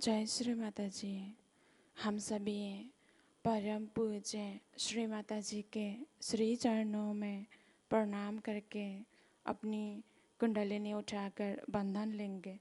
जय श्री माता जी। हम सभी परम पूज्य श्री माता जी के श्री चरणों में प्रणाम करके अपनी कुंडलिनी उठाकर बंधन लेंगे।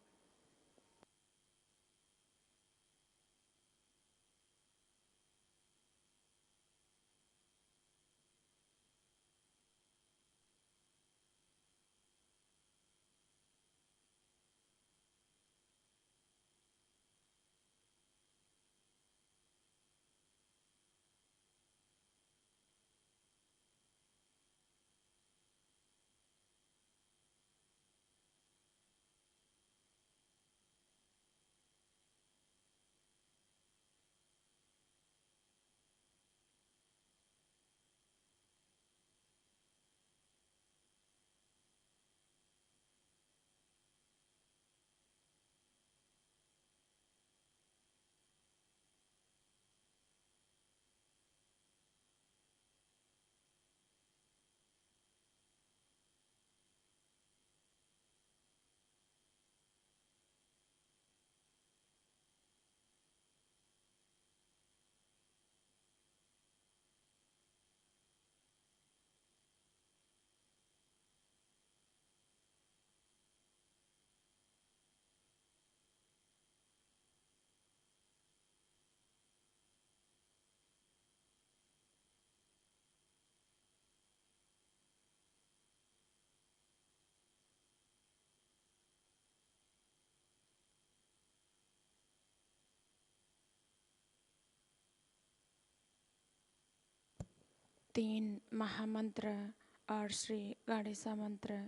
तीन महामंत्र और श्री गणेशा मंत्र।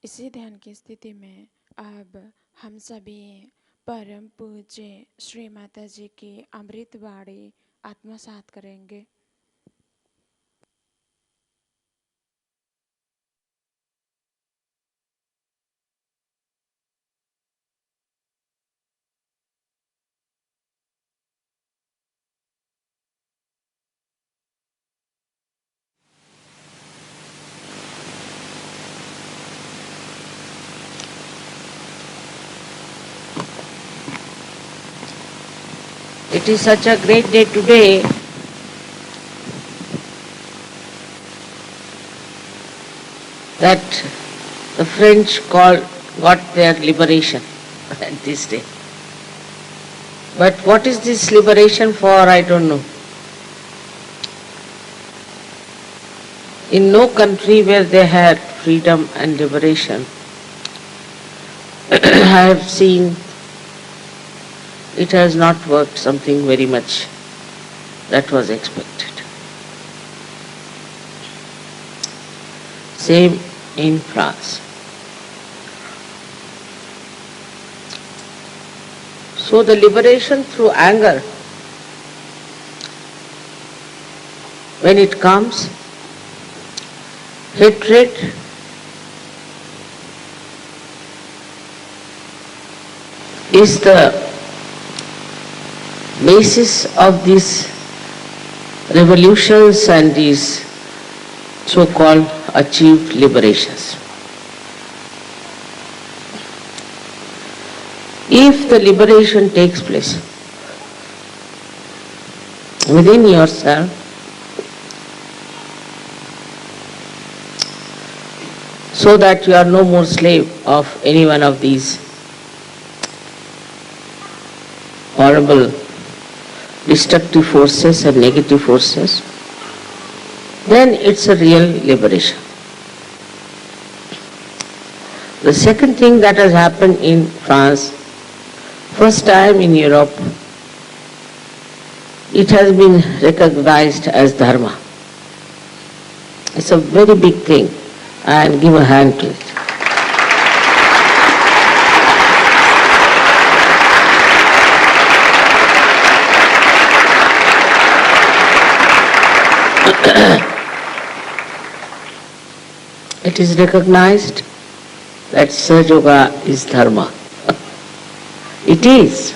इसी ध्यान की स्थिति में अब हम सभी परम पूज्य श्री माता जी की अमृत वाणी आत्मसात करेंगे। It is such a great day today that the French got their liberation at this day. But what is this liberation for, I don't know. In no country where they had freedom and liberation, I have seen it has not worked something very much that was expected. Same in France. So the liberation through anger, when it comes, hatred, is the basis of these revolutions and these so-called achieved liberations. If the liberation takes place within yourself, so that you are no more slave of any one of these horrible destructive forces and negative forces, then it's a real liberation. The second thing that has happened in France, first time in Europe, it has been recognized as dharma. It's a very big thing, and give a hand to it. It is recognized that Sahaja Yoga is dharma. It is.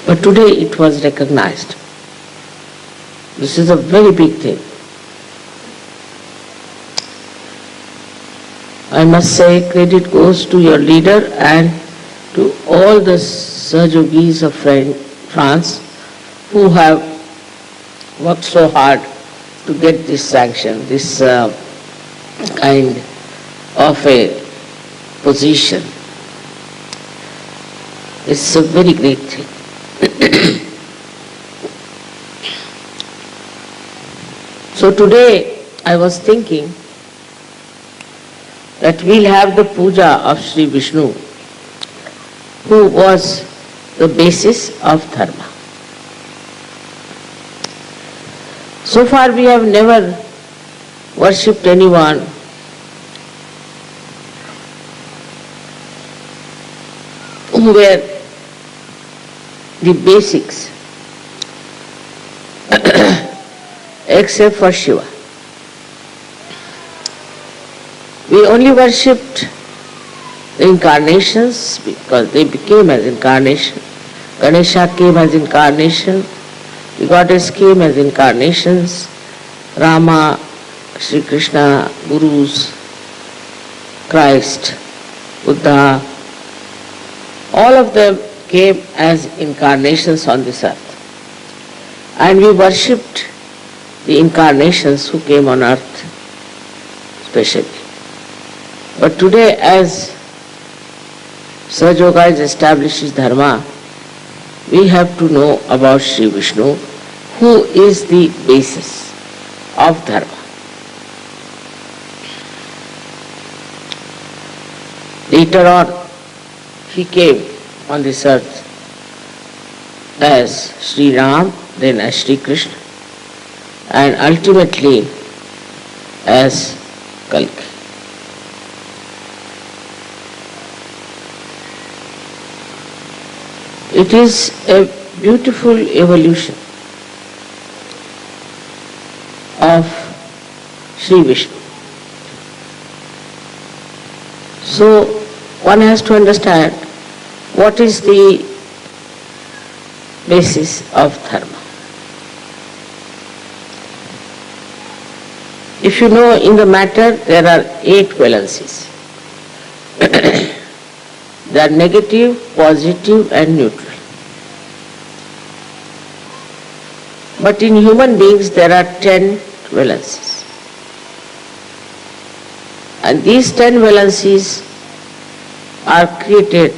But today it was recognized. This is a very big thing. I must say credit goes to your leader and to all the Sahaja Yogis of France who have worked so hard to get this sanction, this kind of a position. It's a very great thing. So today I was thinking that we'll have the puja of Shri Vishnu, who was the basis of dharma. So far we have never worshipped anyone who were the basics except for Shiva. We only worshipped the incarnations because they became as incarnation. Ganesha came as incarnation, the goddess came as incarnations, Rama, Shri Krishna, Gurus, Christ, Buddha, all of them came as incarnations on this earth. And we worshipped the incarnations who came on earth specially. But today, as Sahaja Yoga establishes dharma, we have to know about Shri Vishnu, who is the basis of dharma. Later on, he came on this earth as Shri Ram, then as Shri Krishna, and ultimately as Kalki. It is a beautiful evolution of Shri Vishnu. So one has to understand what is the basis of dharma. If you know, in the matter there are 8 valencies. They are negative, positive and neutral. But in human beings there are 10 valencies. And these 10 valencies are created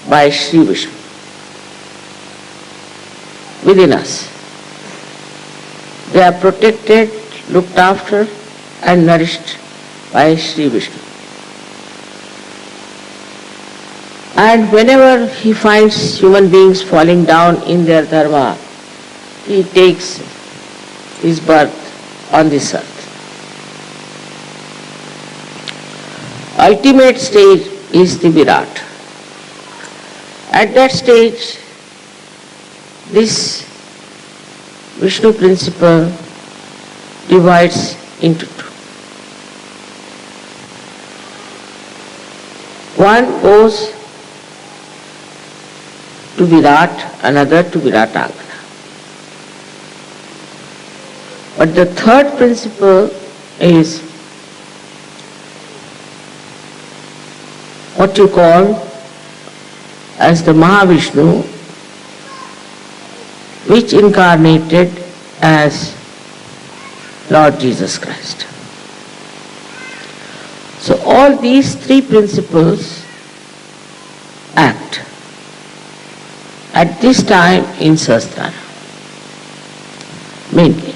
by Shri Vishnu within us. They are protected, looked after and nourished by Shri Vishnu. And whenever he finds human beings falling down in their dharma, he takes his birth on this earth. Ultimate stage is the Virat. At that stage, this Vishnu principle divides into 2. One goes to Virat, another to Viratangana. But the third principle is what you call as the Mahavishnu, which incarnated as Lord Jesus Christ. So all these 3 principles act at this time in Sahasrara, mainly.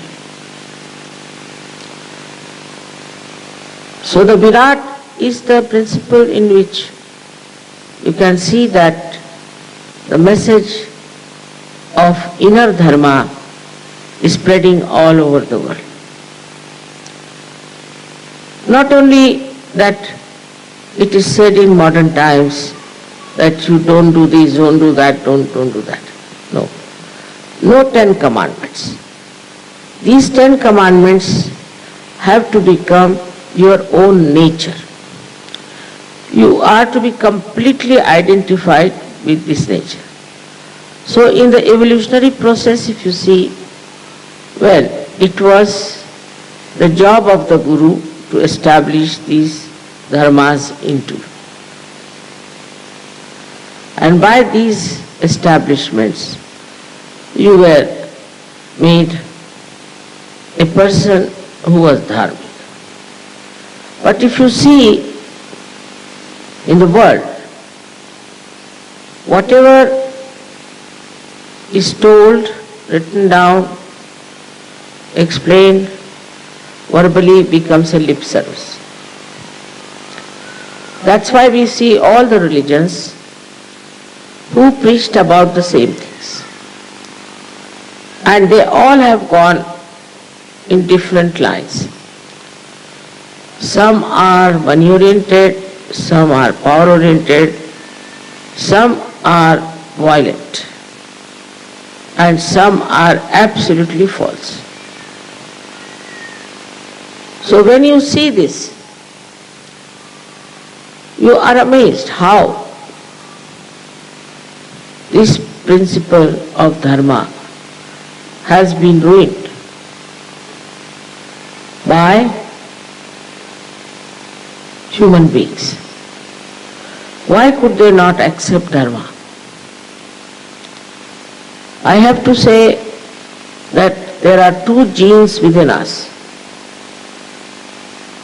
So the Virat is the principle in which you can see that the message of inner dharma is spreading all over the world. Not only that it is said in modern times that you don't do this, don't do that, don't do that. No. No 10 commandments. These 10 commandments have to become your own nature. You are to be completely identified with this nature. So in the evolutionary process, if you see, well, it was the job of the Guru to establish these dharmas into you. And by these establishments, you were made a person who was dharmic. But if you see in the world, whatever is told, written down, explained, verbally becomes a lip service. That's why we see all the religions who preached about the same things. And they all have gone in different lines. Some are money-oriented, some are power-oriented, some are violent, and some are absolutely false. So when you see this, you are amazed how this principle of dharma has been ruined by human beings. Why could they not accept dharma? I have to say that there are 2 genes within us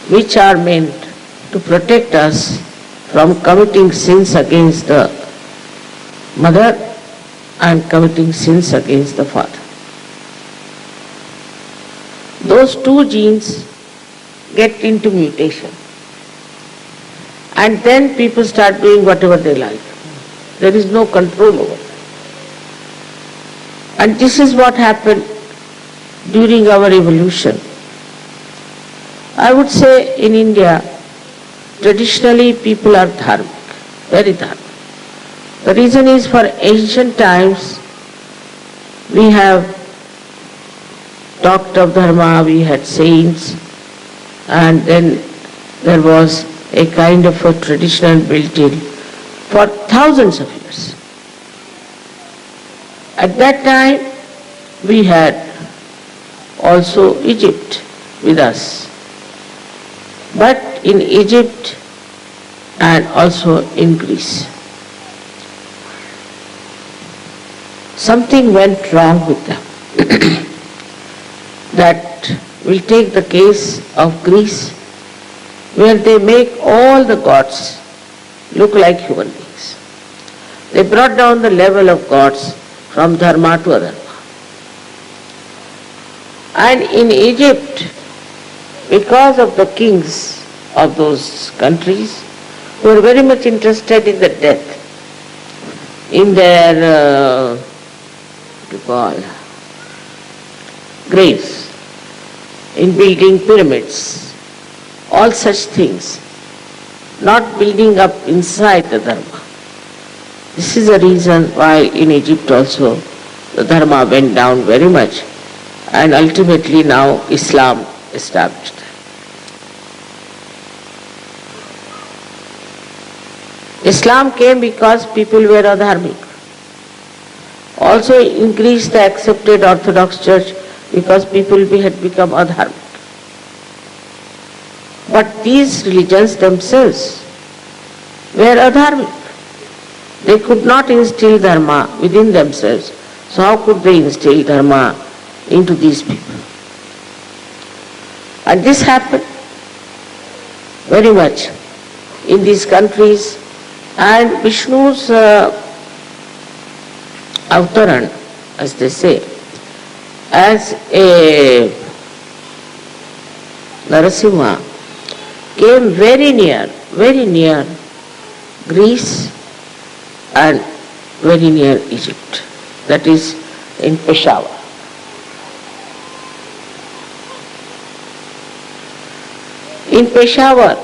which are meant to protect us from committing sins against the mother and committing sins against the father. Those 2 genes get into mutation. And then people start doing whatever they like. There is no control over it. And this is what happened during our evolution. I would say in India, traditionally people are dharmic, very dharmic. The reason is, for ancient times we have talked of dharma, we had saints, and then there was a kind of a tradition built in for thousands of years. At that time we had also Egypt with us. But in Egypt and also in Greece, something went wrong with them. That will take the case of Greece, where they make all the gods look like human beings. They brought down the level of gods from dharma to adharma. And in Egypt, because of the kings of those countries, who were very much interested in the death, in their graves, in building pyramids, all such things, not building up inside the dharma. This is the reason why in Egypt also the dharma went down very much, and ultimately now Islam established. Islam came because people were adharmic. Also increased the accepted Orthodox Church because people had become adharmic. But these religions themselves were adharmic. They could not instill dharma within themselves. So how could they instill dharma into these people? And this happened very much in these countries. And Vishnu's avtaran, as they say, as a Narasimha, came very near Greece and very near Egypt, that is in Peshawar. In Peshawar,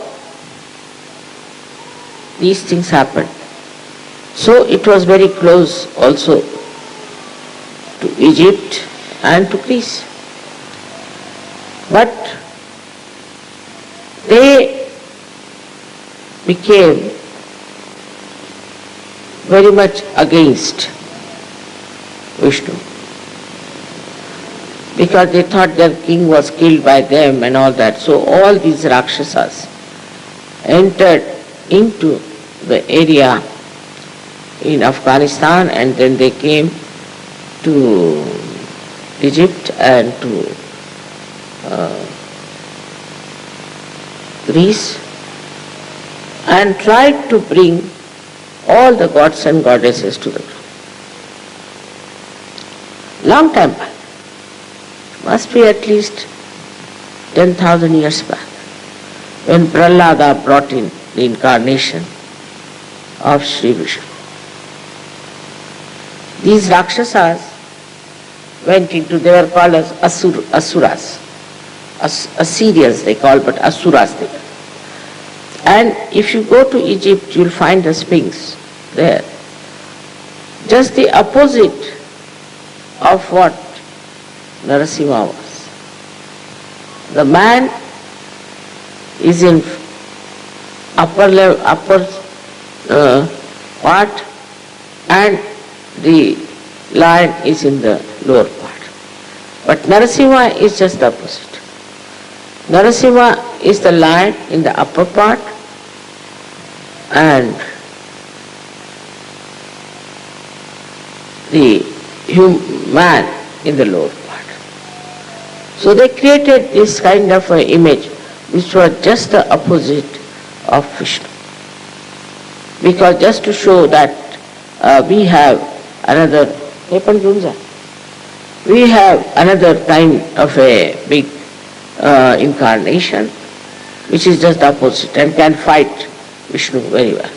these things happened. So it was very close also to Egypt and to Greece. But they became very much against Vishnu, because they thought their king was killed by them and all that. So all these Rakshasas entered into the area in Afghanistan, and then they came to Egypt and to Greece, and tried to bring all the gods and goddesses to the ground. Long time back, must be at least 10,000 years back, when Prahlada brought in the incarnation of Shri Vishnu. These Rakshasas went into, they were called as Asuras. Assyrians they call, but Asuras they were. And if you go to Egypt, you'll find the Sphinx there. Just the opposite of what Narasimha was. The man is in upper part, and the lion is in the lower part. But Narasimha is just the opposite. Narasimha is the lion in the upper part, and the man in the lower part. So they created this kind of an image which was just the opposite of Vishnu. Because just to show that we have another kind of a big incarnation which is just opposite and can fight Vishnu very well.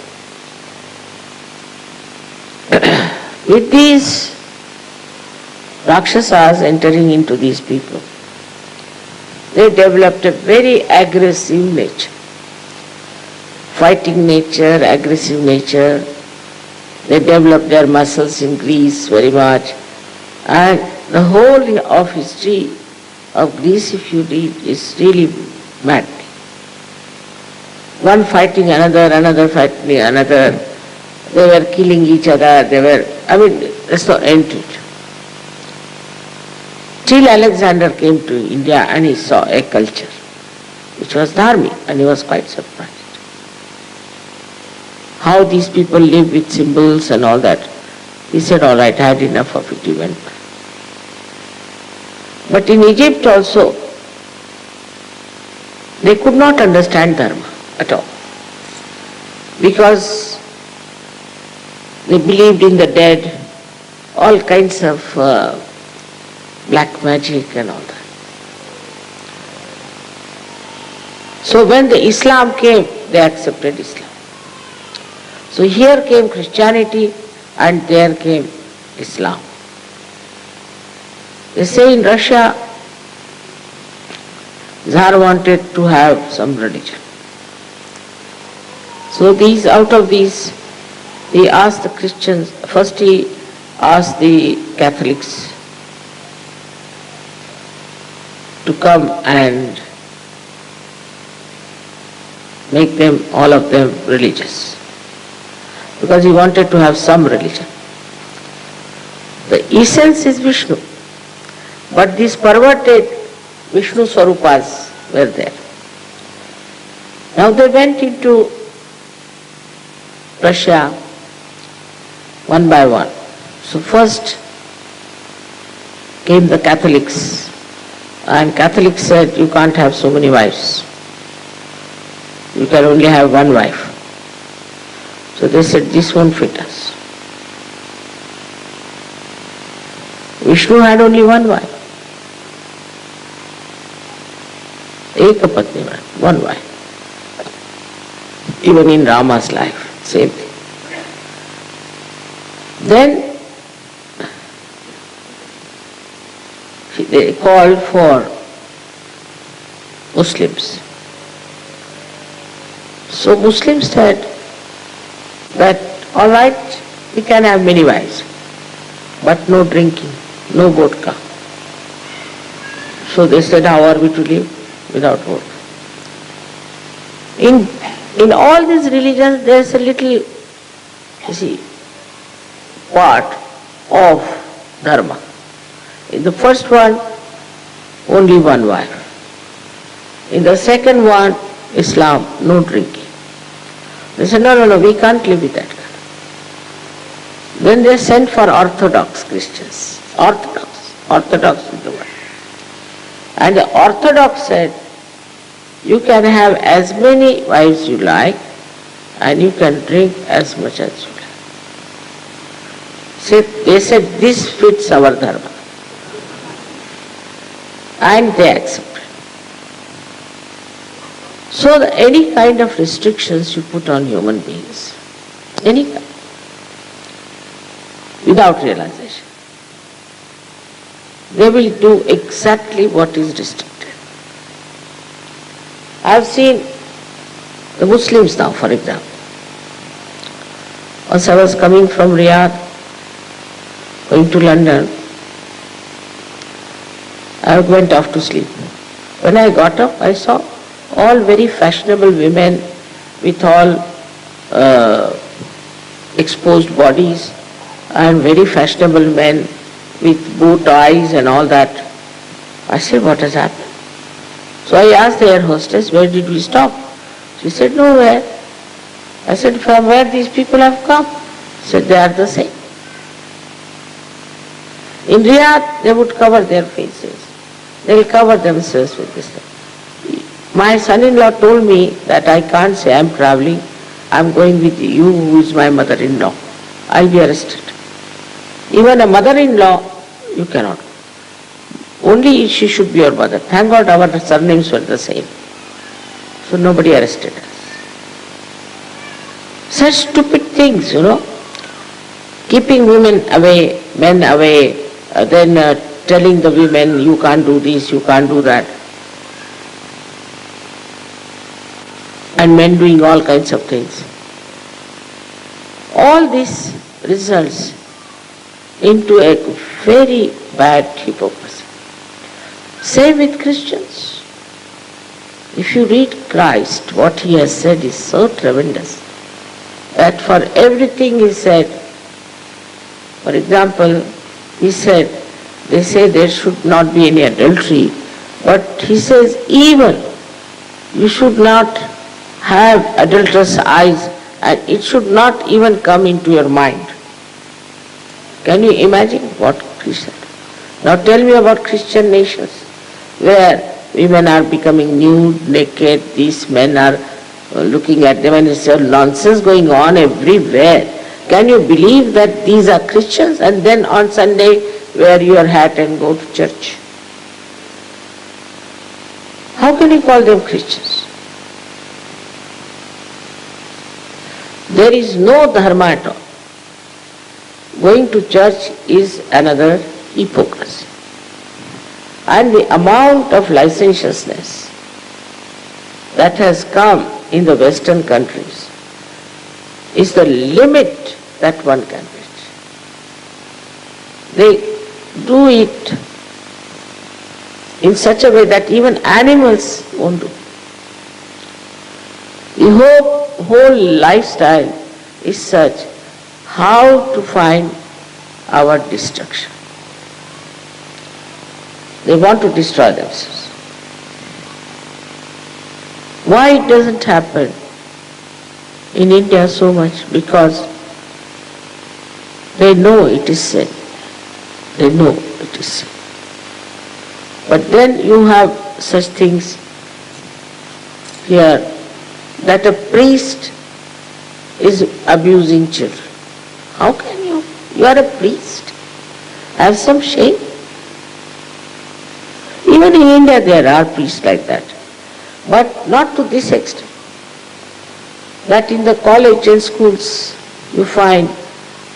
With these Rakshasas entering into these people, they developed a very aggressive nature, fighting nature, aggressive nature, They developed their muscles in Greece very much. And the whole of history of Greece, if you read, is really mad. One fighting another, another fighting another. They were killing each other. There's no end to it. Till Alexander came to India and he saw a culture which was dharmic, and he was quite surprised. How these people live with symbols and all that. He said, all right, I had enough of it, he went back. But in Egypt also, they could not understand dharma at all, because they believed in the dead, all kinds of black magic and all that. So when the Islam came, they accepted Islam. So here came Christianity and there came Islam. They say in Russia, Tsar wanted to have some religion. So out of these, he asked the Christians, first he asked the Catholics to come and make them, all of them, religious. Because he wanted to have some religion. The essence is Vishnu. But these perverted Vishnu Swarupas were there. Now they went into Russia one by one. So first came the Catholics, and Catholics said, you can't have so many wives. You can only have one wife. So they said, this won't fit us. Vishnu had only one wife. Ekapatni, one wife. Even in Rama's life, same thing. Then they called for Muslims. So Muslims said that, all right, we can have many wives, but no drinking, no vodka. So they said, how are we to live without vodka? In all these religions, there is a little, part of dharma. In the first one, only one wife. In the second one, Islam, no drinking. They said, no, we can't live with that kind. Then they sent for Orthodox Christians. Orthodox is the word. And the Orthodox said, you can have as many wives you like, and you can drink as much as you like. They said, this fits our dharma. And they accepted. So any kind of restrictions you put on human beings, any kind, without realization, they will do exactly what is restricted. I have seen the Muslims now, for example. Once I was coming from Riyadh, going to London, I went off to sleep. When I got up, I saw all very fashionable women with all exposed bodies, and very fashionable men with bow ties and all that. I said, what has happened? So I asked the air hostess, where did we stop? She said, nowhere. I said, from where these people have come? She said, they are the same. In Riyadh, they would cover their faces. They will cover themselves with this thing. My son-in-law told me that I can't say I'm traveling, I'm going with you who is my mother-in-law. I'll be arrested. Even a mother-in-law, you cannot. Only she should be your mother. Thank God our surnames were the same. So nobody arrested us. Such stupid things, Keeping women away, men away, then telling the women, you can't do this, you can't do that. And men doing all kinds of things. All this results into a very bad hypocrisy. Same with Christians. If you read Christ, what he has said is so tremendous that for everything he said, for example, he said, they say there should not be any adultery, but he says even you should not have adulterous eyes and it should not even come into your mind. Can you imagine what he said? Now tell me about Christian nations where women are becoming nude, naked, these men are looking at them and it's a nonsense going on everywhere. Can you believe that these are Christians and then on Sunday wear your hat and go to church? How can you call them Christians? There is no dharma at all. Going to church is another hypocrisy. And the amount of licentiousness that has come in the Western countries is the limit that one can reach. They do it in such a way that even animals won't do. The whole lifestyle is such how to find our destruction. They want to destroy themselves. Why it doesn't happen in India so much? Because they know it is sin. They know it is sin. But then you have such things here that a priest is abusing children. How can you? You are a priest. Have some shame. Even in India there are priests like that. But not to this extent. That in the college and schools you find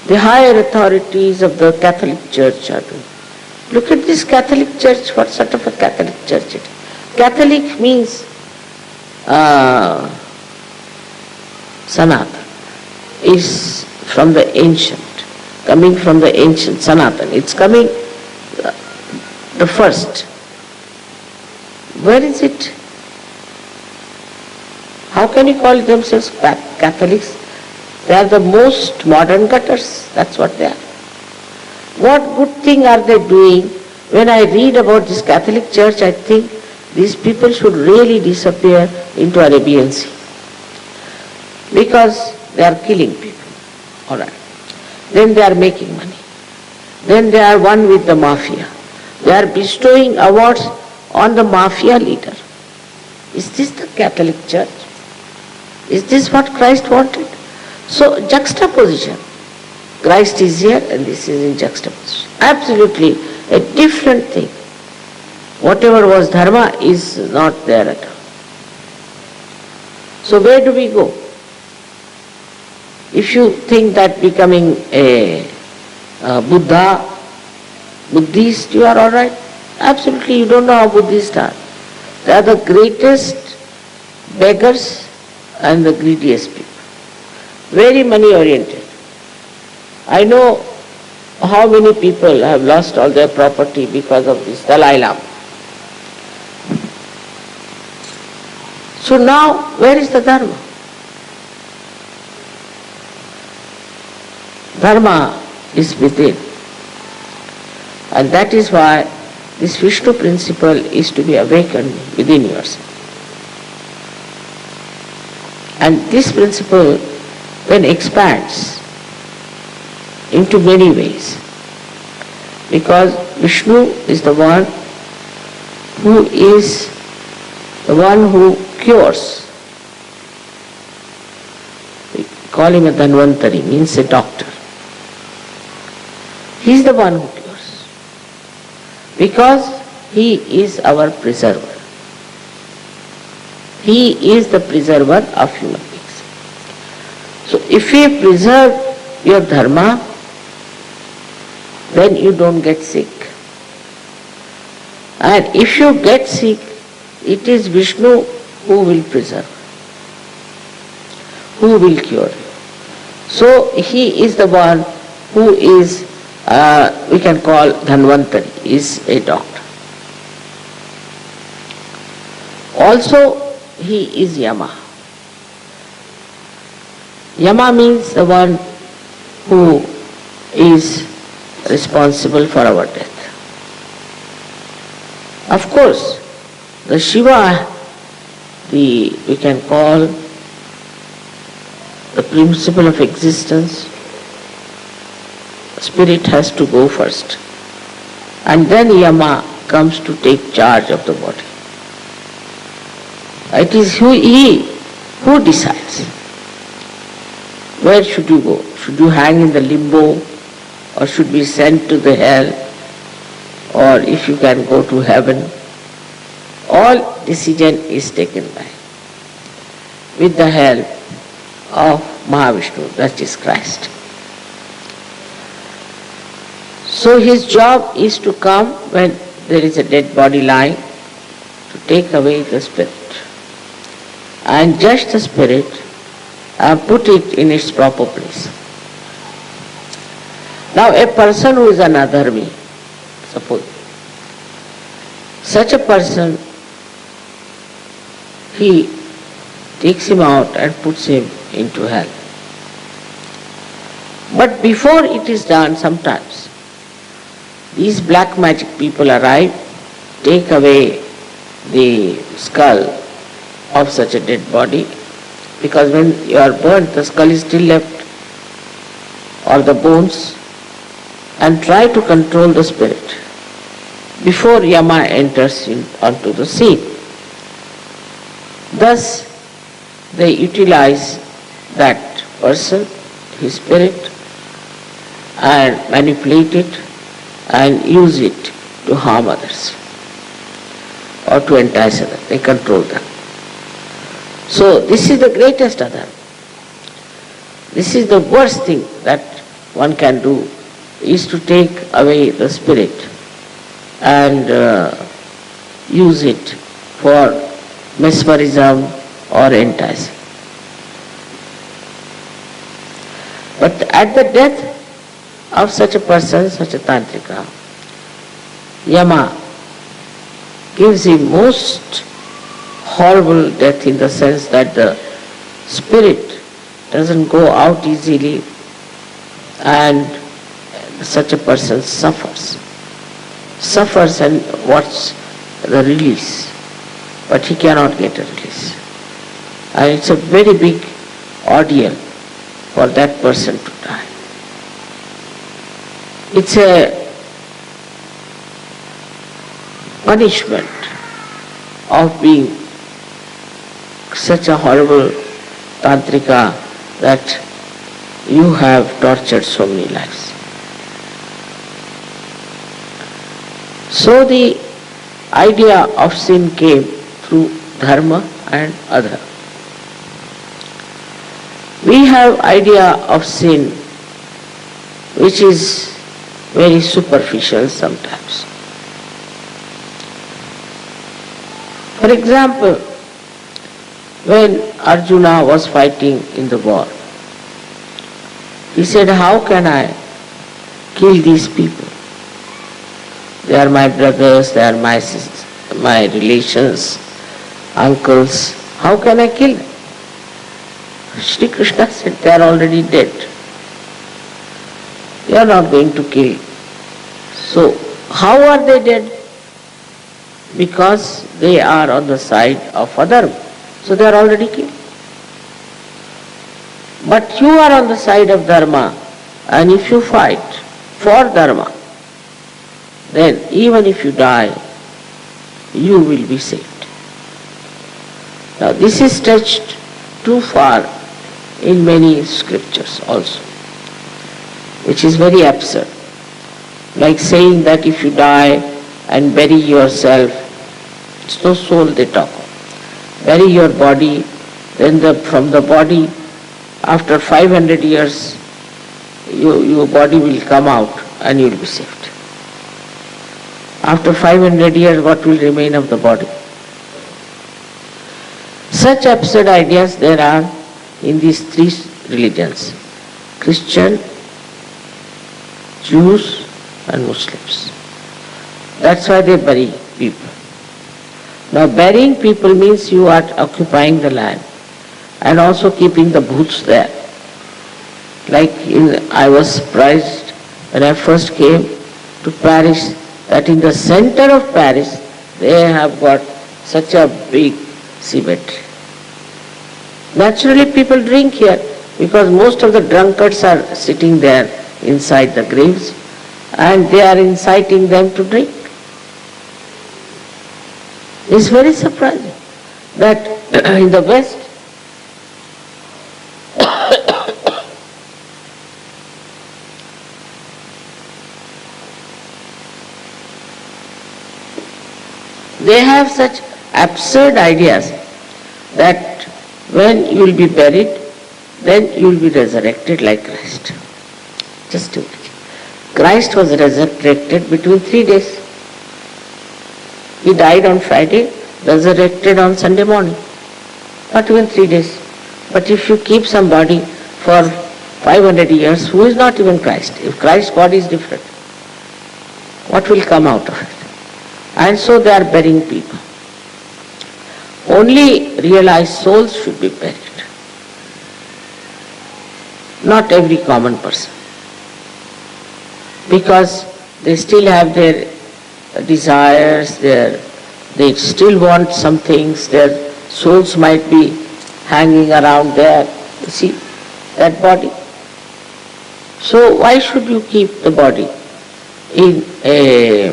the higher authorities of the Catholic Church are doing. Look at this Catholic Church, what sort of a Catholic Church it is. Catholic means Sanatan, is from the ancient, coming from the ancient Sanatan. It's coming the first. Where is it? How can you call themselves Catholics? They are the most modern gutters. That's what they are. What good thing are they doing? When I read about this Catholic Church, I think these people should really disappear into Arabian Sea. Because they are killing people. All right. Then they are making money. Then they are one with the mafia. They are bestowing awards on the mafia leader. Is this the Catholic Church? Is this what Christ wanted? So juxtaposition. Christ is here and this is in juxtaposition. Absolutely a different thing. Whatever was dharma is not there at all. So where do we go? If you think that becoming a Buddhist, you are all right. Absolutely, you don't know how Buddhists are. They are the greatest beggars and the greediest people. Very money oriented. I know how many people have lost all their property because of this Dalai Lama. So now, where is the dharma? Dharma is within. And that is why this Vishnu principle is to be awakened within yourself. And this principle then expands into many ways. Because Vishnu is the one who cures. We call him a Dhanvantari, means a doctor. He is the one who cures. Because he is our preserver. He is the preserver of human beings. So if you preserve your dharma, then you don't get sick. And if you get sick, it is Vishnu who will preserve, who will cure you. So he is the one who is, we can call Dhanvantari, is a doctor. Also, he is Yama. Yama means the one who is responsible for our death. Of course, the Shiva, we can call the principle of existence, spirit has to go first. And then Yama comes to take charge of the body. It is he who decides. Where should you go? Should you hang in the limbo, or should be sent to the hell, or if you can go to heaven? All decision is taken by, with the help of Mahavishnu, that is Christ. So his job is to come when there is a dead body lying, to take away the spirit and judge the spirit and put it in its proper place. Now a person who is an adharmi, suppose, such a person, he takes him out and puts him into hell. But before it is done, sometimes these black magic people arrive, take away the skull of such a dead body, because when you are burnt, the skull is still left, or the bones, and try to control the spirit before Yama enters onto the scene. Thus, they utilize that person, his spirit, and manipulate it and use it to harm others or to entice others. They control them. So this is the greatest adharma. This is the worst thing that one can do, is to take away the spirit and use it for mesmerism or enticing. But at the death of such a person, such a tantrika, Yama gives him most horrible death, in the sense that the spirit doesn't go out easily and such a person suffers and wants the release, but he cannot get a release. And it's a very big ordeal for that person to die. It's a punishment of being such a horrible tantrika that you have tortured so many lives. So the idea of sin came through dharma and adharma. We have idea of sin which is very superficial sometimes. For example, when Arjuna was fighting in the war, he said, how can I kill these people? They are my brothers, they are my relations, uncles. How can I kill them? Shri Krishna said, they are already dead. You are not going to kill. So, how are they dead? Because they are on the side of adharma. So they are already killed. But you are on the side of dharma, and if you fight for dharma, then even if you die, you will be saved. Now this is stretched too far in many scriptures also, which is very absurd. Like saying that if you die and bury yourself, it's no soul they talk of. Bury your body, then from the body, after 500 years, your body will come out and you will be saved. After 500 years, what will remain of the body? Such absurd ideas there are in these three religions, Christian, Jews and Muslims. That's why they bury people. Now burying people means you are occupying the land and also keeping the bhoots there. I was surprised when I first came to Paris that in the center of Paris they have got such a big cemetery. Naturally people drink here because most of the drunkards are sitting there inside the graves and they are inciting them to drink. It's very surprising that in the West they have such absurd ideas that when you will be buried, then you will be resurrected like Christ. Just imagine. Christ was resurrected between 3 days. He died on Friday, resurrected on Sunday morning. Not even 3 days. But if you keep somebody for 500 years, who is not even Christ? If Christ's body is different, what will come out of it? And so they are burying people. Only realized souls should be buried. Not every common person. Because they still have their desires, they still want some things, their souls might be hanging around there. You see, that body. So why should you keep the body in a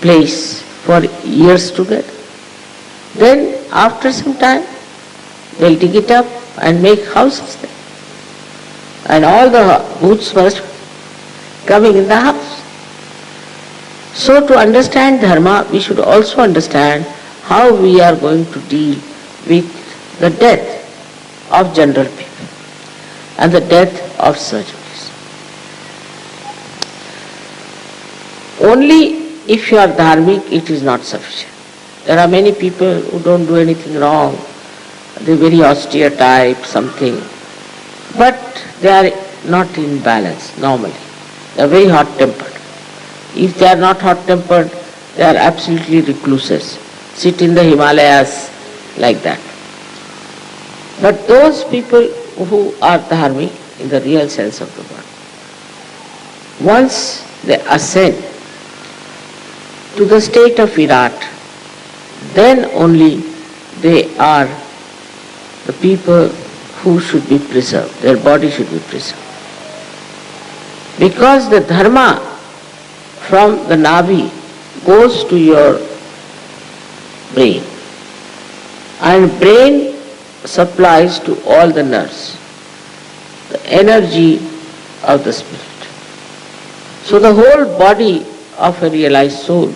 place for years together? Then after some time, they'll dig it up and make houses there. And all the booths were coming in the house. So to understand dharma, we should also understand how we are going to deal with the death of general people and the death of surgeons. Only if you are dharmic, it is not sufficient. There are many people who don't do anything wrong. They are very austere type, something. But they are not in balance normally. They are very hot-tempered. If they are not hot-tempered, they are absolutely recluses. Sit in the Himalayas like that. But those people who are dharmic in the real sense of the word, once they ascend to the state of Virat, then only they are the people who should be preserved. Their body should be preserved. Because the dharma from the navi goes to your brain, and brain supplies to all the nerves the energy of the spirit. So the whole body of a realized soul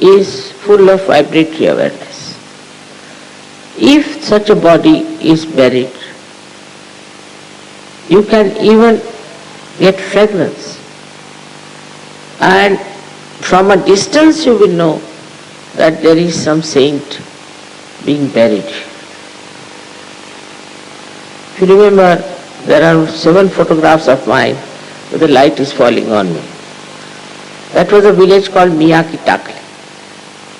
is full of vibratory awareness. If such a body is buried, you can even get fragrance. And from a distance you will know that there is some saint being buried. If you remember, there are 7 photographs of mine where the light is falling on me. That was a village called Mia Ki Takli.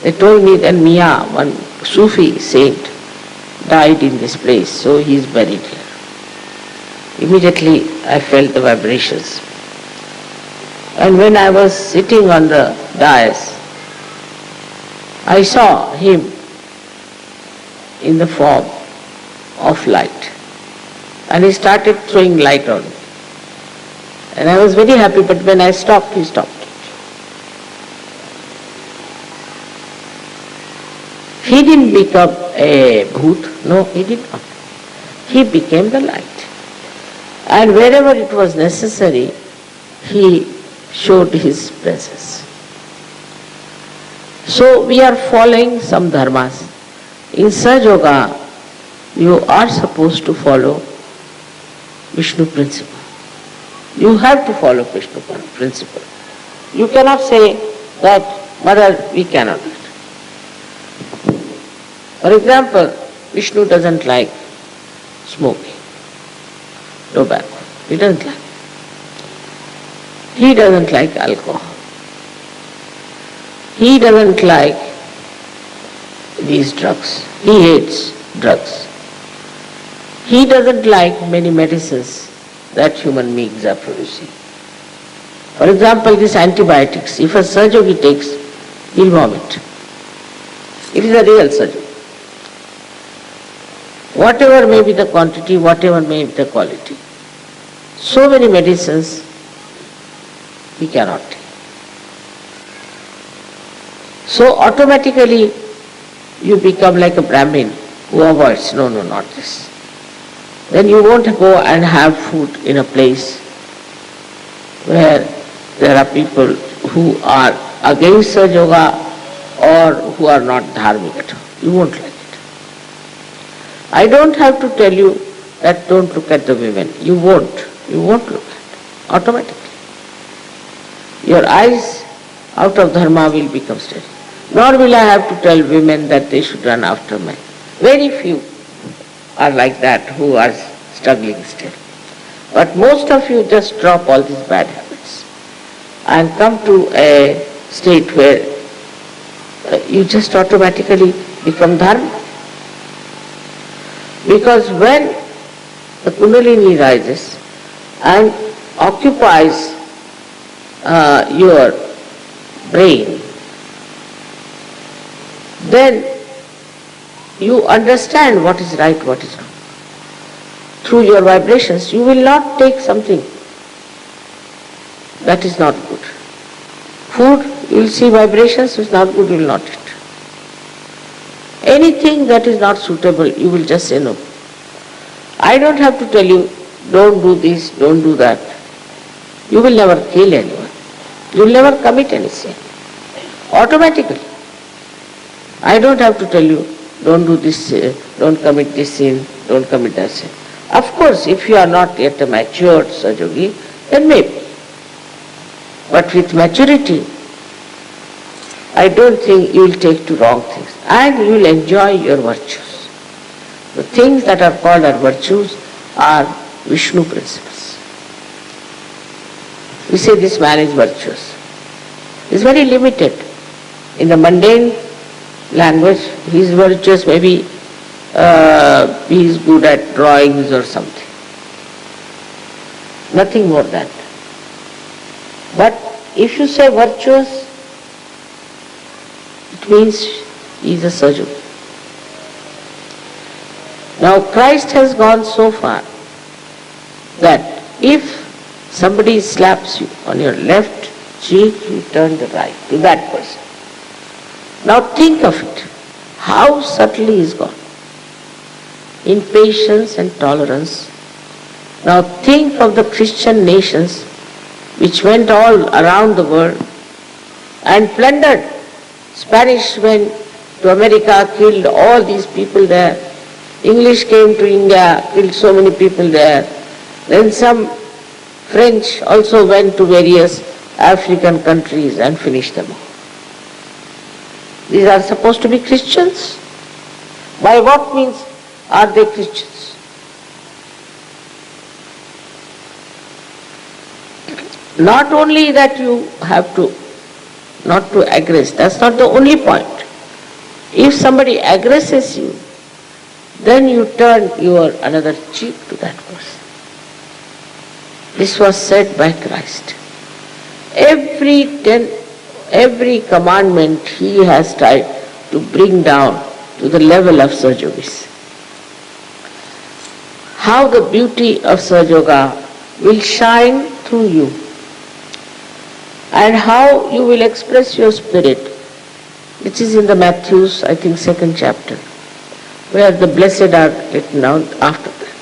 They told me that Mia, one Sufi saint, died in this place, so he is buried here. Immediately I felt the vibrations. And when I was sitting on the dais, I saw him in the form of light. And he started throwing light on me. And I was very happy, but when I stopped, he stopped. He didn't become a bhoot, no, he did not. He became the light. And wherever it was necessary, he showed his presence. So we are following some dharmas. In Sahaja Yoga, you are supposed to follow Vishnu principle. You have to follow Vishnu principle. You cannot say that, Mother, we cannot do it. For example, Vishnu doesn't like smoking, tobacco. He doesn't like. He doesn't like alcohol. He doesn't like these drugs. He hates drugs. He doesn't like many medicines that human beings are producing. For example, these antibiotics. If a Sahajogi takes, he'll vomit. It is a real Sahajogi. Whatever may be the quantity, whatever may be the quality. So many medicines he cannot take. So automatically you become like a Brahmin who avoids, no, not this. Then you won't go and have food in a place where there are people who are against Sahaja Yoga or who are not dharmic at all. You won't like it. I don't have to tell you that don't look at the women. You won't look at it automatically. Your eyes out of dharma will become steady. Nor will I have to tell women that they should run after men. Very few are like that who are struggling still. But most of you just drop all these bad habits and come to a state where you just automatically become dharma. Because when the Kundalini rises and occupies your brain, then you understand what is right, what is wrong. Through your vibrations, you will not take something that is not good. Food, you will see vibrations, is not good, you will not eat. Anything that is not suitable, you will just say no. I don't have to tell you, don't do this, don't do that. You will never kill anyone. You will never commit any sin. Automatically. I don't have to tell you, don't do this, don't commit this sin, don't commit that sin. Of course, if you are not yet a matured Sahajogi, then maybe. But with maturity, I don't think you will take to wrong things. And you will enjoy your virtues. The things that are called our virtues are Vishnu principles. We say this man is virtuous. It's very limited. In the mundane language, he is virtuous, maybe he is good at drawings or something. Nothing more than that. But if you say virtuous, it means he is a Sahajogi. Now Christ has gone so far that if somebody slaps you on your left cheek, you turn the right to that person. Now think of it, how subtly he is gone. In patience and tolerance. Now think of the Christian nations which went all around the world and plundered. Spanish went to America, killed all these people there. English came to India, killed so many people there. Then some French also went to various African countries and finished them all. These are supposed to be Christians. By what means are they Christians? Not only that you have to not to aggress, that's not the only point. If somebody aggresses you, then you turn your another cheek to that person. This was said by Christ. Every commandment he has tried to bring down to the level of Sahaja Yogis. How the beauty of Sahaja Yoga will shine through you, and how you will express your spirit, which is in the Matthew's, I think, 2nd chapter, where the blessed are written down after that.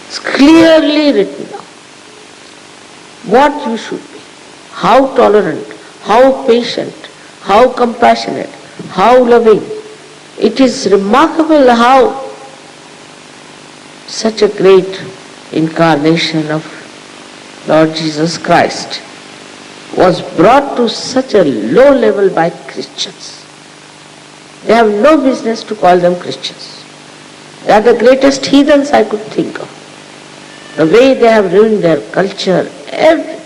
It's clearly written down what you should be, how tolerant, how patient, how compassionate, how loving. It is remarkable how such a great incarnation of Lord Jesus Christ was brought to such a low level by Christians. They have no business to call them Christians. They are the greatest heathens I could think of. The way they have ruined their culture, everything.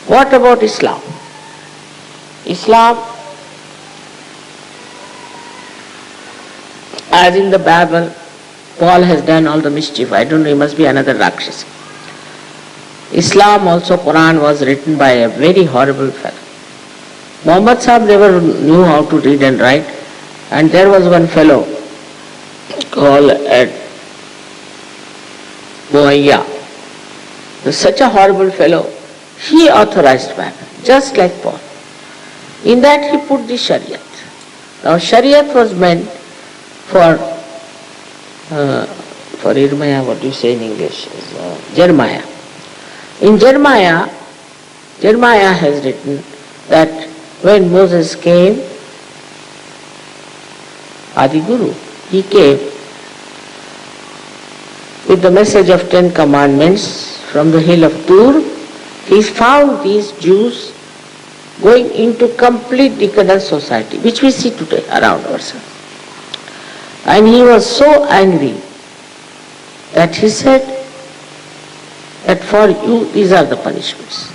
What about Islam? Islam, as in the Bible, Paul has done all the mischief. I don't know, he must be another Rakshasa. Islam also, Quran was written by a very horrible fellow. Muhammad Sahib never knew how to read and write, and there was one fellow called Muayya. Such a horrible fellow. He authorized Bible, just like Paul. In that he put the Shariat. Now Shariat was meant for Jeremiah, what do you say in English? Jeremiah. In Jeremiah has written that when Moses came, Adi Guru, he came with the message of 10 commandments from the hill of Tur. He found these Jews going into complete decadent society, which we see today around ourselves. And he was so angry that he said that for you these are the punishments.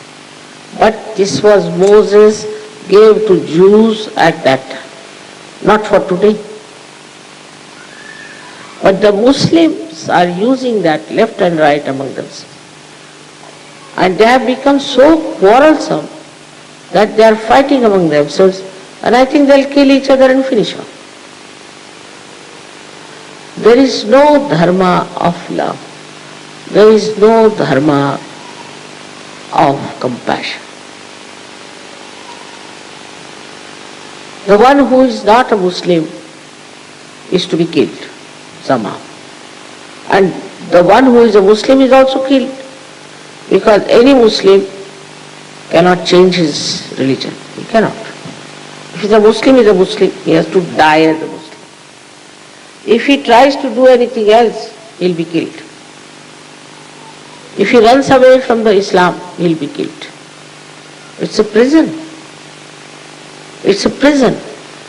But this was Moses gave to Jews at that time, not for today. But the Muslims are using that left and right among themselves. And they have become so quarrelsome that they are fighting among themselves, and I think they'll kill each other and finish off. There is no dharma of love. There is no dharma of compassion. The one who is not a Muslim is to be killed somehow. And the one who is a Muslim is also killed, because any Muslim cannot change his religion. He cannot. If he's a Muslim, he has to die as a Muslim. If he tries to do anything else, he'll be killed. If he runs away from the Islam, he'll be killed. It's a prison. It's a prison.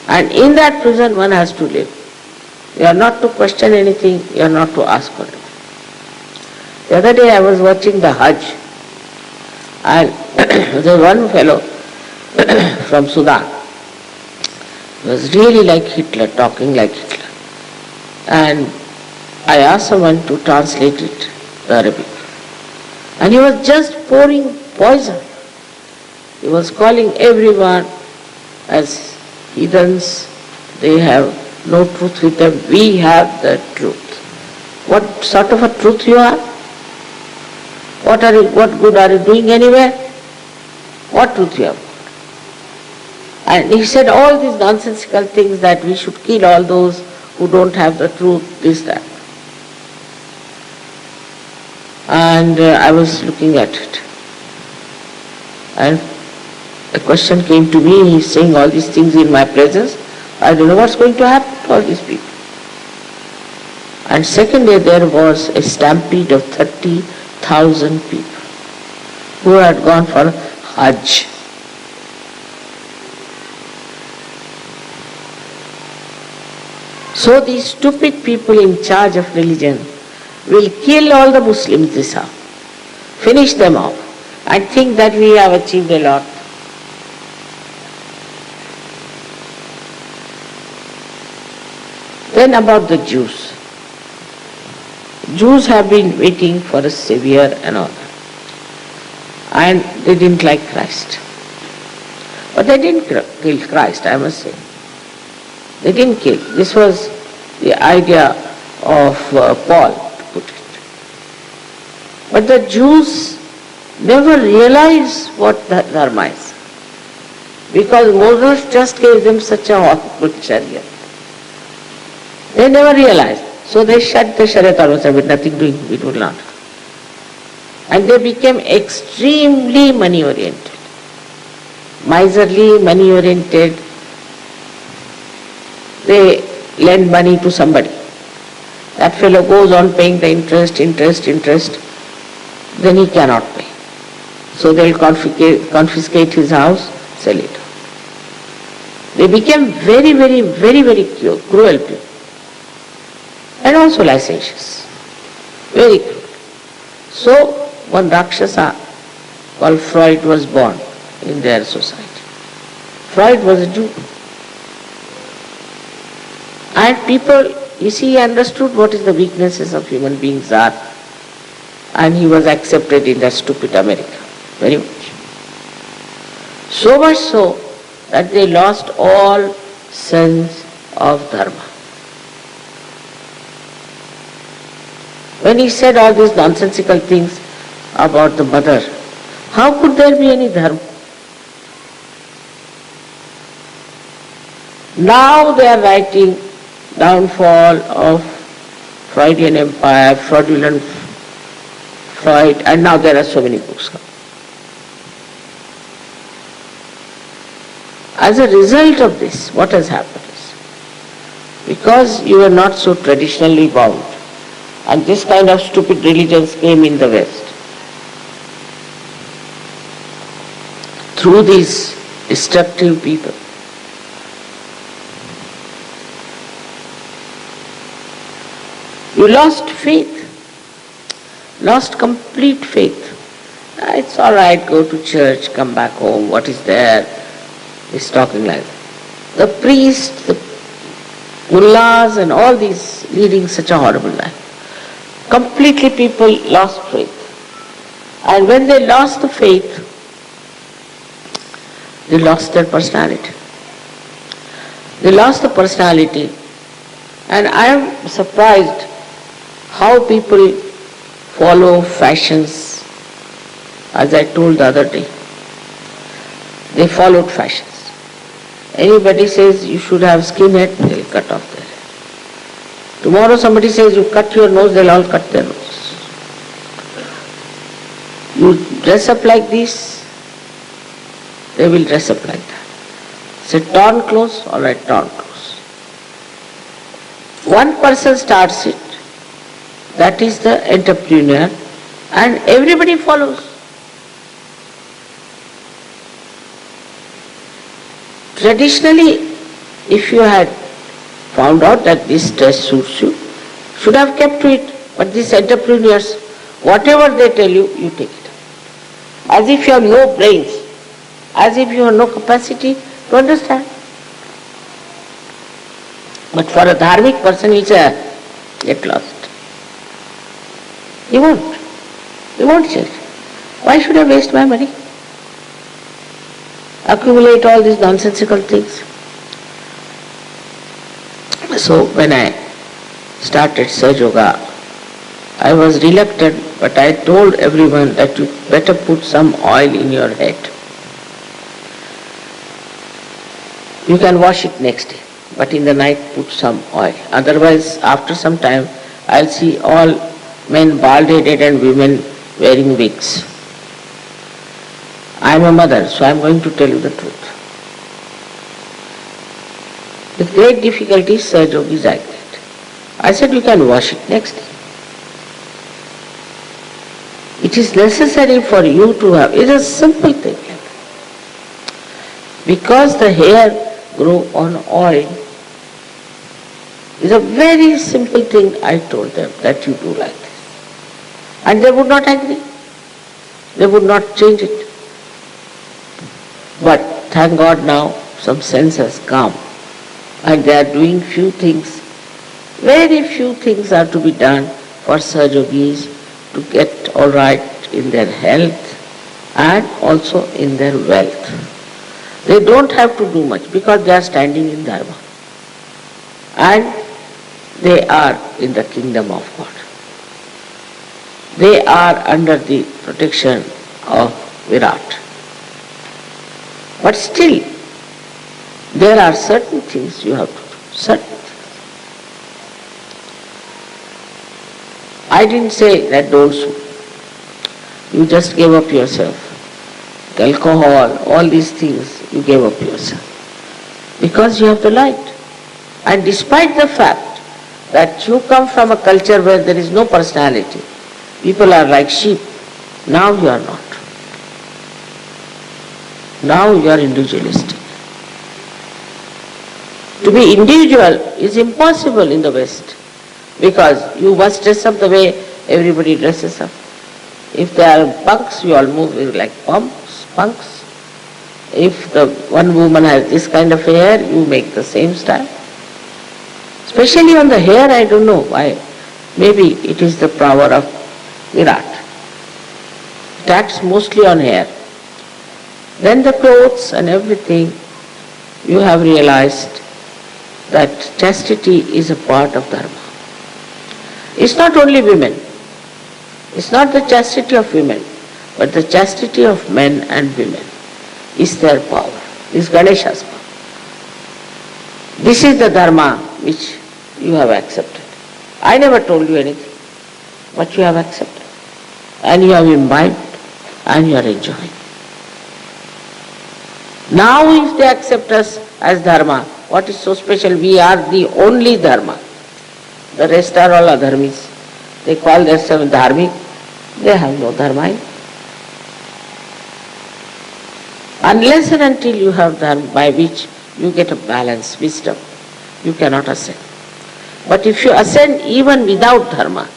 And in that prison one has to live. You are not to question anything, you are not to ask for anything. The other day I was watching the Hajj, and there was one fellow from Sudan. He was really like Hitler, talking like Hitler. And I asked someone to translate it to Arabic. And he was just pouring poison. He was calling everyone as heathens. They have no truth with them. We have the truth. What sort of a truth you are? What good are you doing anywhere? What truth you have? And he said all these nonsensical things that we should kill all those who don't have the truth, this, that. And I was looking at it. And a question came to me, he's saying all these things in my presence. I don't know what's going to happen to all these people. And second day there was a stampede of 30,000 people who had gone for Hajj. So these stupid people in charge of religion will kill all the Muslims this hour, finish them off, and think that we have achieved a lot. Then about the Jews. Jews have been waiting for a savior and all that. And they didn't like Christ. But they didn't kill Christ, I must say. They didn't kill. This was the idea of Paul, to put it. But the Jews never realized what the dharma is. Because Moses just gave them such a horrible chariot. They never realized. So they shut the Shariat almost with nothing doing, it would not. And they became extremely money oriented. Miserly, money oriented. They lend money to somebody. That fellow goes on paying the interest, then he cannot pay. So they'll confiscate his house, sell it. They became very, very, very, very cruel people. And also licentious. Very cruel. So one Rakshasa called Freud was born in their society. Freud was a Jew. And people, you see, he understood what is the weaknesses of human beings are, and he was accepted in that stupid America, very much. So much so that they lost all sense of dharma. When he said all these nonsensical things about the mother, how could there be any dharma? Now they are writing downfall of Freudian empire, fraudulent Freud, and now there are so many books. As a result of this, what has happened is, because you were not so traditionally bound, and this kind of stupid religions came in the West, through these destructive people, you lost faith, lost complete faith. It's all right, go to church, come back home, what is there? He's talking like that. The priests, the mullahs and all these leading such a horrible life. Completely people lost faith. And when they lost the faith, they lost their personality. They lost the personality. And I am surprised how people follow fashions, as I told the other day. They followed fashions. Anybody says you should have skinhead, they'll cut off their hair. Tomorrow somebody says you cut your nose, they'll all cut their nose. You dress up like this, they will dress up like that. Say torn clothes, all right, torn clothes. One person starts it, that is the entrepreneur, and everybody follows. Traditionally, if you had found out that this dress suits you, should have kept to it. But these entrepreneurs, whatever they tell you, you take it. As if you have no brains, as if you have no capacity to understand. But for a dharmic person, he'll say, get lost. He won't. He won't change. Why should I waste my money? Accumulate all these nonsensical things. So when I started Saj Yoga, I was reluctant, but I told everyone that you better put some oil in your head. You can wash it next day, but in the night put some oil. Otherwise, after some time, I'll see all men bald-headed and women wearing wigs. I am a mother, so I am going to tell you the truth. With great difficulty, Saj Yogi is like that. I said, you can wash it next day. It is necessary for you to have, it's a simple thing. Because the hair grow on oil, is a very simple thing I told them that you do like this. And they would not agree. They would not change it. But thank God now some sense has come and they are doing few things. Very few things are to be done for Saj Yogis to get all right in their health and also in their wealth. They don't have to do much because they are standing in dharma. And they are in the kingdom of God. They are under the protection of Virat. But still, there are certain things you have to do. Certain things. I didn't say that don't smoke. You just gave up yourself. Alcohol, all these things, you gave up yourself. Because you have the light. And despite the fact that you come from a culture where there is no personality, people are like sheep, now you are not. Now you are individualistic. To be individual is impossible in the West because you must dress up the way everybody dresses up. If they are punks, you all move like punks. If the one woman has this kind of hair, you make the same style. Especially on the hair, I don't know why. Maybe it is the power of Virat. It acts mostly on hair. Then the clothes and everything, you have realized that chastity is a part of dharma. It's not only women. It's not the chastity of women, but the chastity of men and women is their power. Is Ganesha's power. This is the dharma which you have accepted. I never told you anything, but you have accepted. And you have imbibed and you are enjoying. Now if they accept us as dharma, what is so special? We are the only dharma. The rest are all adharmis. They call themselves dharmic. They have no dharma. Unless and until you have dharma by which you get a balance, wisdom, you cannot ascend. But if you ascend even without dharma,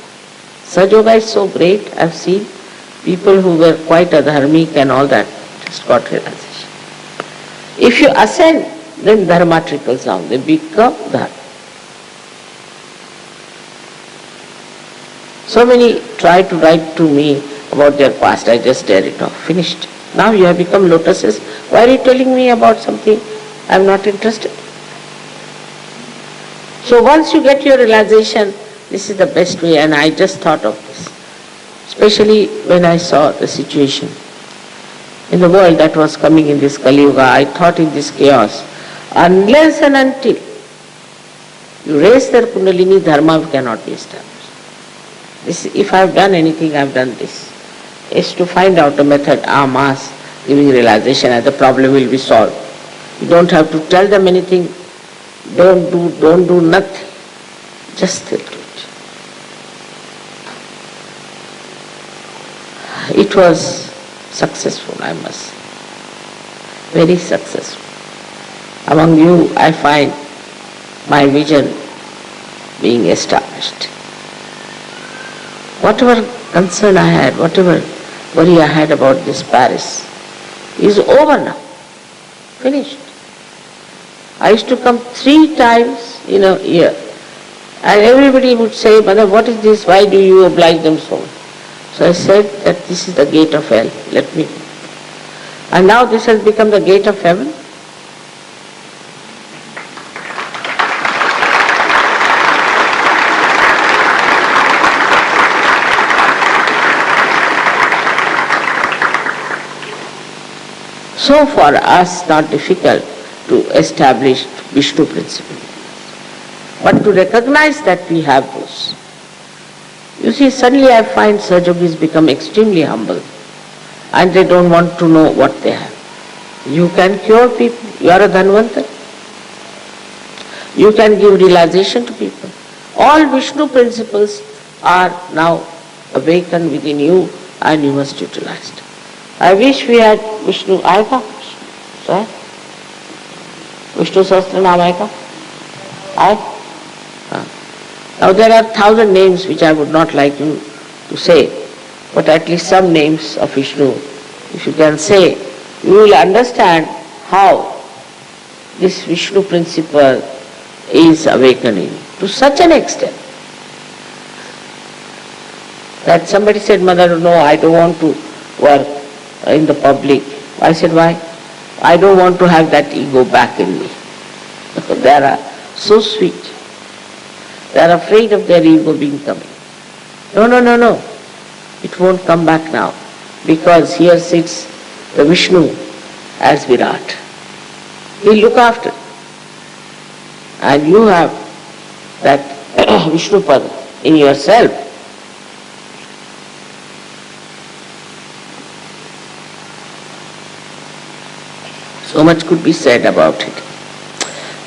Sajoga is so great. I have seen people who were quite adharmic and all that just got realization. If you ascend, then dharma trickles down. They become dharma. So many try to write to me about their past. I just tear it off. Finished. Now you have become lotuses. Why are you telling me about something I am not interested? So once you get your realization, this is the best way, and I just thought of this. Especially when I saw the situation in the world that was coming in this Kali Yuga, I thought in this chaos, unless and until you raise their Kundalini, dharma cannot be established. This, if I have done anything, I have done this. Is to find out a method, mass, giving realization, and the problem will be solved. You don't have to tell them anything. Don't do nothing. Just still do it. It was successful, I must say. Very successful. Among you, I find my vision being established. Whatever concern I had, whatever worry I had about this Paris is over now. Finished. I used to come 3 times in a year. And everybody would say, Mother, what is this? Why do you oblige them so much? So I said that this is the gate of hell. Let me. And now this has become the gate of heaven. So for us, not difficult to establish Vishnu principle, but to recognize that we have those. You see, suddenly I find Sahajogis become extremely humble and they don't want to know what they have. You can cure people. You are a Dhanvanta. You can give realization to people. All Vishnu principles are now awakened within you and you must utilize it. I wish we had Vishnu. Aega? Sir? Vishnu Sahasra Naam aega? Now there are 1,000 names which I would not like you to say, but at least some names of Vishnu, if you can say, you will understand how this Vishnu principle is awakening to such an extent that somebody said, Mother, no, I don't want to work in the public. I said, why? I don't want to have that ego back in me. They are so sweet. They are afraid of their ego being coming. No. It won't come back now, because here sits the Vishnu as Virat. He'll look after. And you have that Vishnu Pada in yourself. So much could be said about it.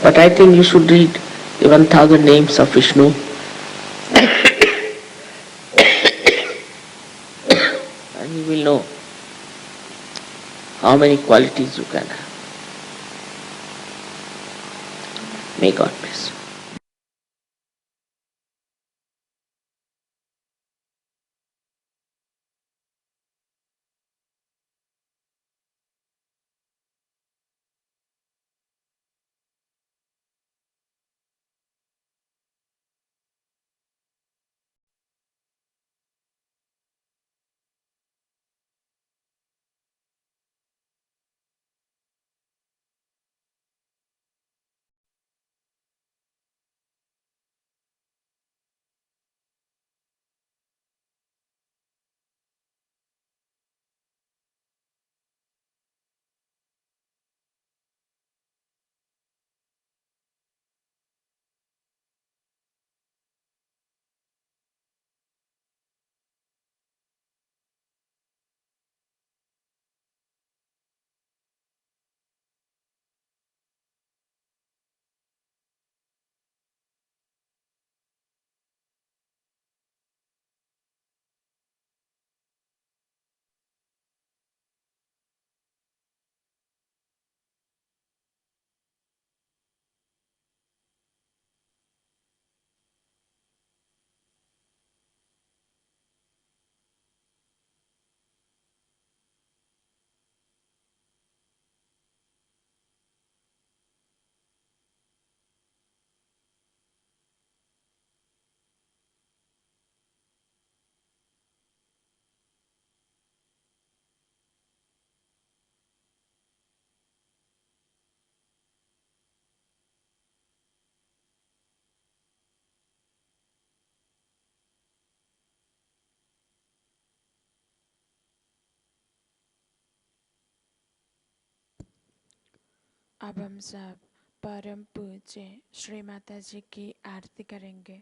But I think you should read the 1,000 names of Vishnu. And you will know how many qualities you can have. May God bless you. अब हम सब परम पूज्य श्री माता जी की आरती करेंगे।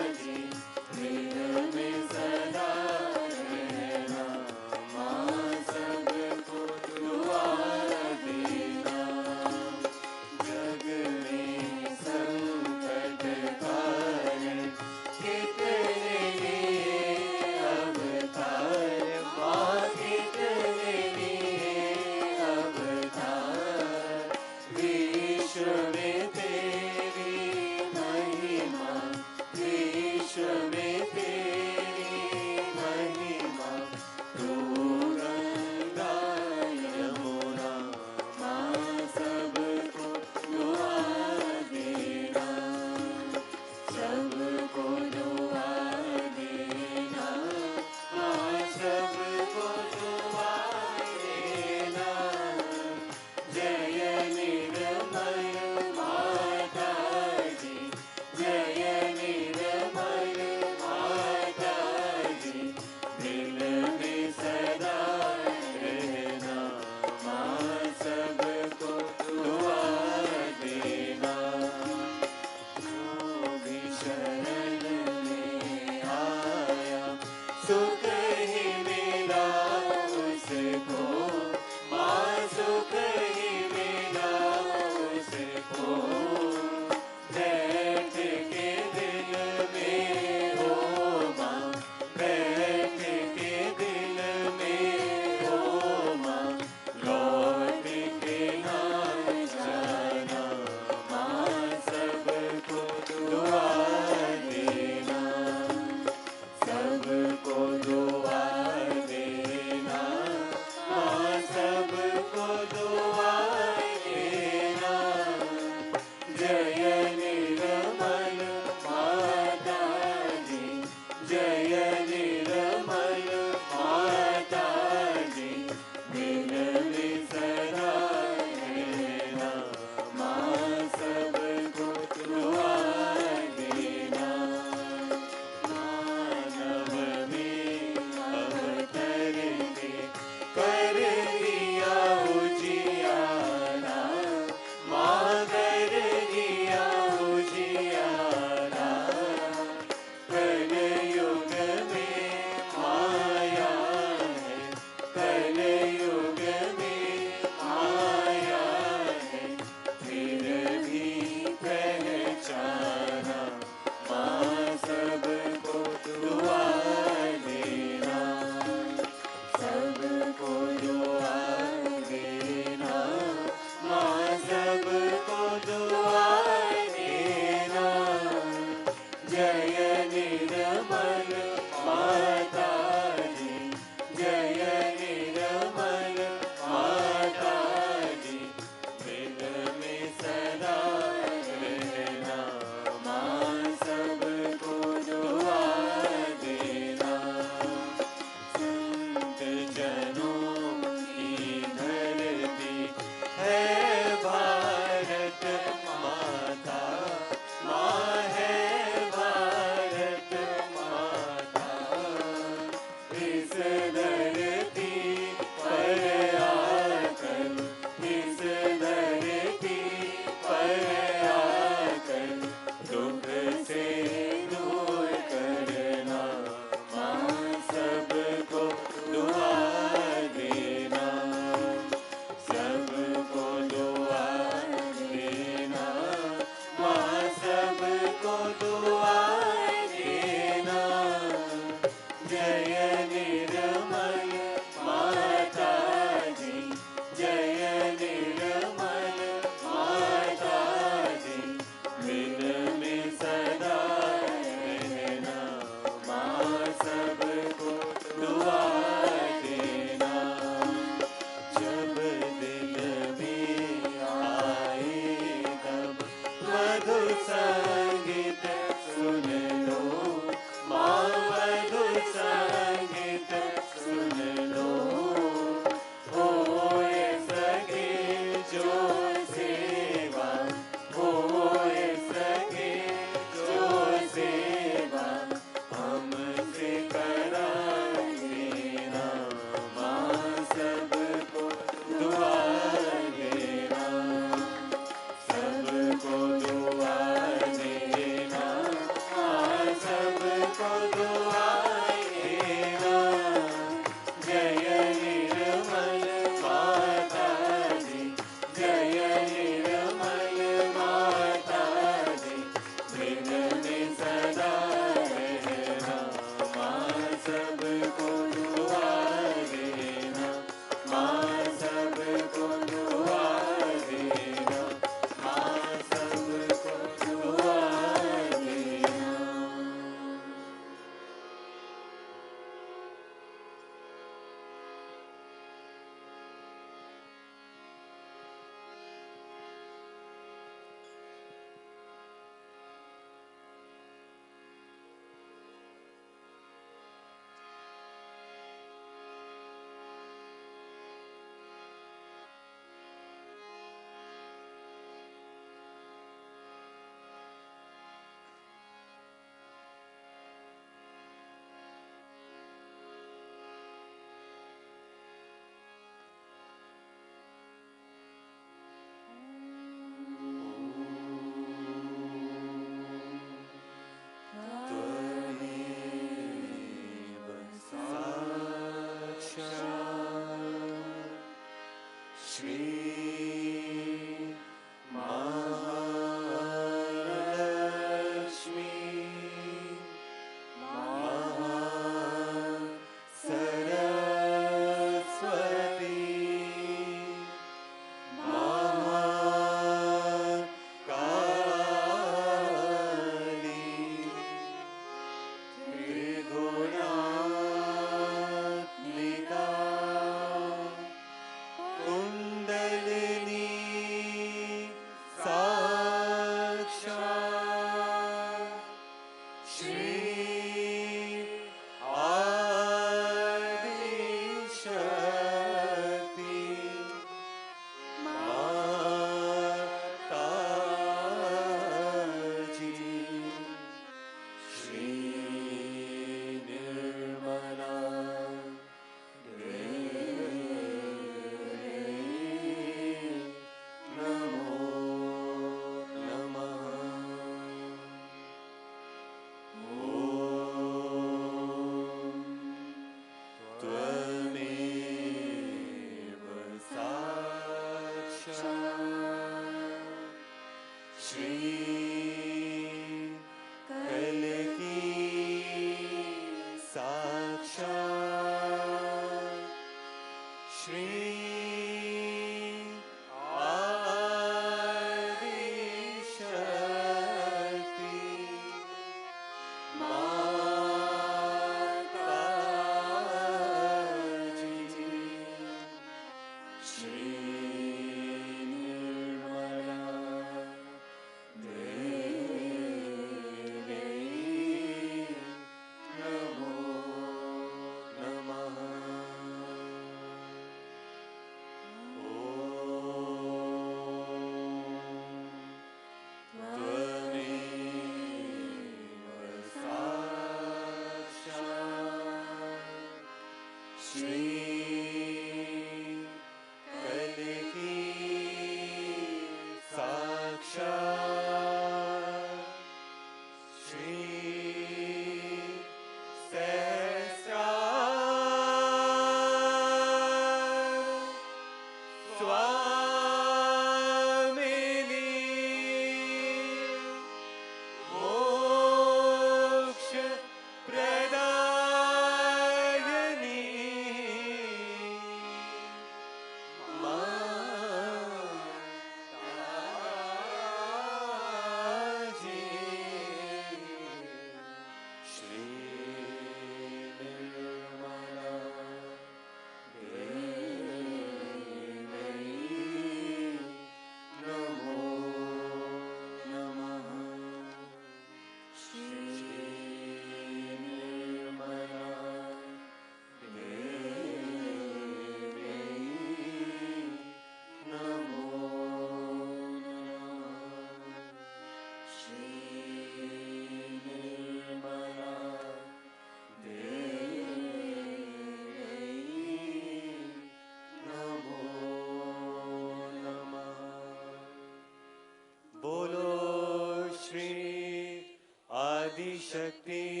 Shakti